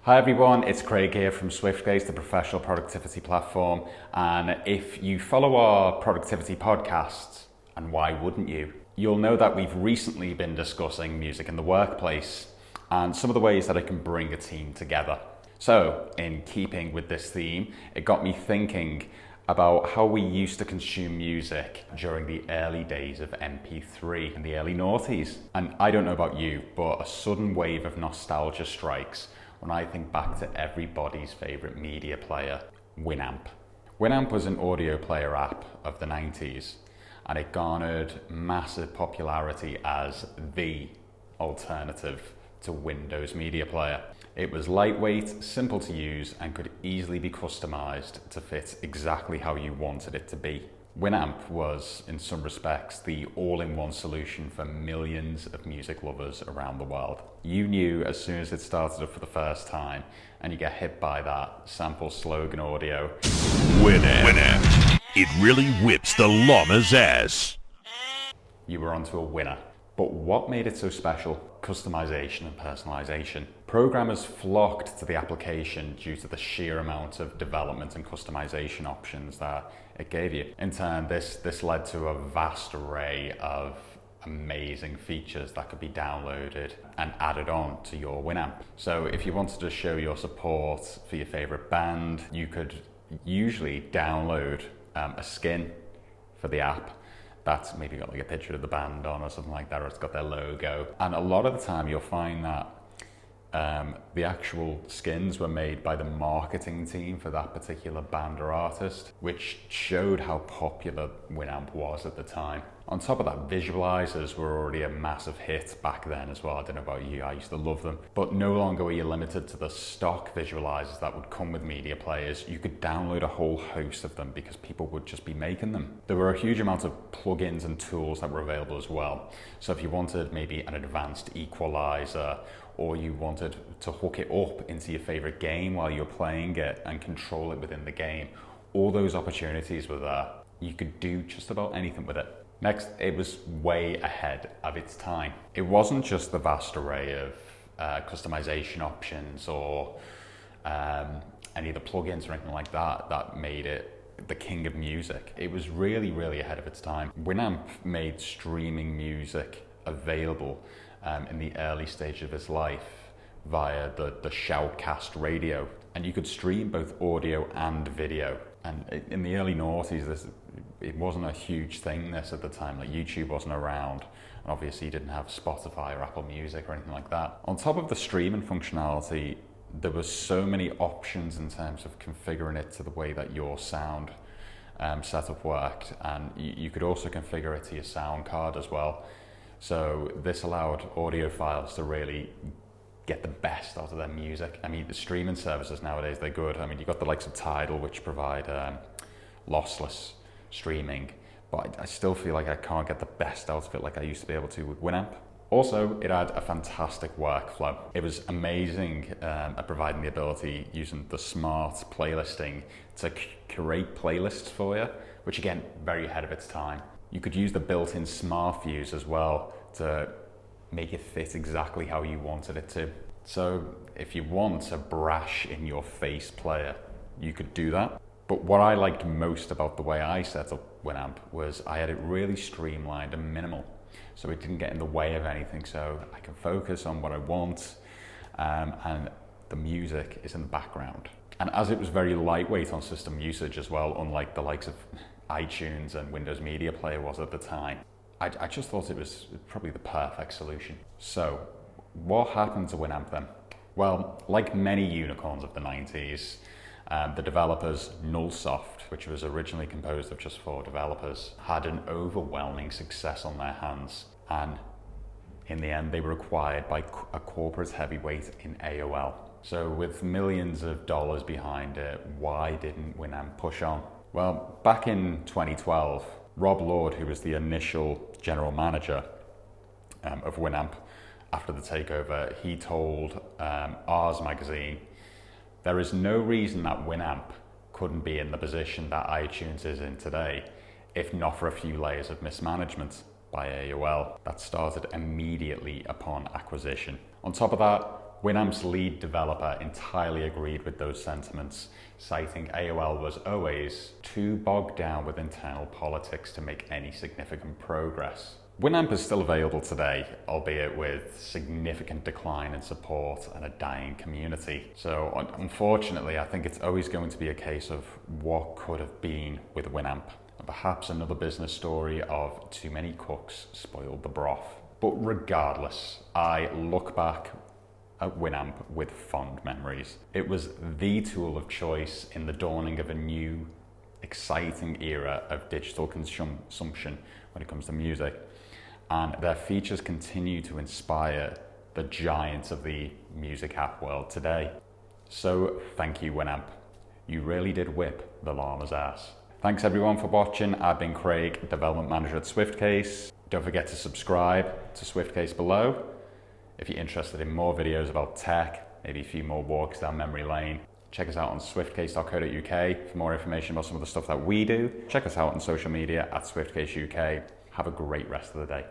Hi everyone, it's Craig here from SwiftCase, the professional productivity platform. And if you follow our productivity podcasts, and why wouldn't you, you'll know that we've recently been discussing music in the workplace and some of the ways that it can bring a team together. So in keeping with this theme, it got me thinking about how we used to consume music during the early days of MP3 in the early noughties. And I don't know about you, but a sudden wave of nostalgia strikes when I think back to everybody's favorite media player, WinAmp. WinAmp was an audio player app of the 90s, and it garnered massive popularity as the alternative to Windows Media Player. It was lightweight, simple to use, and could easily be customized to fit exactly how you wanted it to be. WinAmp was, in some respects, the all-in-one solution for millions of music lovers around the world. You knew as soon as it started up for the first time, and you get hit by that sample slogan audio. WinAmp. It really whips the llama's ass. You were onto a winner. But what made it so special? Customization and personalization. Programmers flocked to the application due to the sheer amount of development and customization options that it gave you. In turn, this led to a vast array of amazing features that could be downloaded and added on to your WinAmp. So if you wanted to show your support for your favorite band, you could usually download a skin for the app that's maybe got like a picture of the band on or something like that, or it's got their logo. And a lot of the time you'll find that the actual skins were made by the marketing team for that particular band or artist, which showed how popular WinAmp was at the time. On top of that, visualizers were already a massive hit back then as well. I don't know about you, I used to love them. But no longer were you limited to the stock visualizers that would come with media players. You could download a whole host of them because people would just be making them. There were a huge amount of plugins and tools that were available as well. So if you wanted maybe an advanced equalizer, or you wanted to hook it up into your favorite game while you're playing it and control it within the game, all those opportunities were there. You could do just about anything with it. Next, it was way ahead of its time. It wasn't just the vast array of customization options or any of the plugins or anything like that that made it the king of music. It was really, really ahead of its time. WinAmp made streaming music available in the early stage of its life via the Shoutcast radio. And you could stream both audio and video. And in the early noughties, it wasn't a huge thing this at the time. Like YouTube wasn't around, and obviously you didn't have Spotify or Apple Music or anything like that. On top of the streaming functionality, there were so many options in terms of configuring it to the way that your sound setup worked. And you could also configure it to your sound card as well. So this allowed audiophiles to really get the best out of their music. I mean, the streaming services nowadays, they're good. I mean, you've got the likes of Tidal, which provide lossless streaming, but I still feel like I can't get the best out of it like I used to be able to with WinAmp. Also, it had a fantastic workflow. It was amazing at providing the ability, using the smart playlisting, to curate playlists for you, which again, very ahead of its time. You could use the built-in smart views as well to make it fit exactly how you wanted it to. So if you want a brash in your face player, you could do that. But what I liked most about the way I set up WinAmp was I had it really streamlined and minimal. So it didn't get in the way of anything. So I can focus on what I want, and the music is in the background. And as it was very lightweight on system usage as well, unlike the likes of iTunes and Windows Media Player was at the time, I just thought it was probably the perfect solution. So what happened to WinAmp then? Well, like many unicorns of the 90s, the developers, Nullsoft, which was originally composed of just 4 developers, had an overwhelming success on their hands. And in the end, they were acquired by a corporate heavyweight in AOL. So with millions of dollars behind it, why didn't WinAmp push on? Well, back in 2012, Rob Lord, who was the initial general manager of WinAmp after the takeover, he told Ars magazine, "There is no reason that WinAmp couldn't be in the position that iTunes is in today, if not for a few layers of mismanagement by AOL that started immediately upon acquisition. On top of that, WinAmp's lead developer entirely agreed with those sentiments, citing AOL was always too bogged down with internal politics to make any significant progress. WinAmp is still available today, albeit with significant decline in support and a dying community. So unfortunately, I think it's always going to be a case of what could have been with WinAmp. And perhaps another business story of too many cooks spoiled the broth. But regardless, I look back at WinAmp with fond memories. It was the tool of choice in the dawning of a new, exciting era of digital consumption when it comes to music. And their features continue to inspire the giants of the music app world today. So thank you, WinAmp. You really did whip the llama's ass. Thanks everyone for watching. I've been Craig, Development Manager at SwiftCase. Don't forget to subscribe to SwiftCase below. If you're interested in more videos about tech, maybe a few more walks down memory lane, check us out on swiftcase.co.uk for more information about some of the stuff that we do. Check us out on social media at SwiftCase UK. Have a great rest of the day.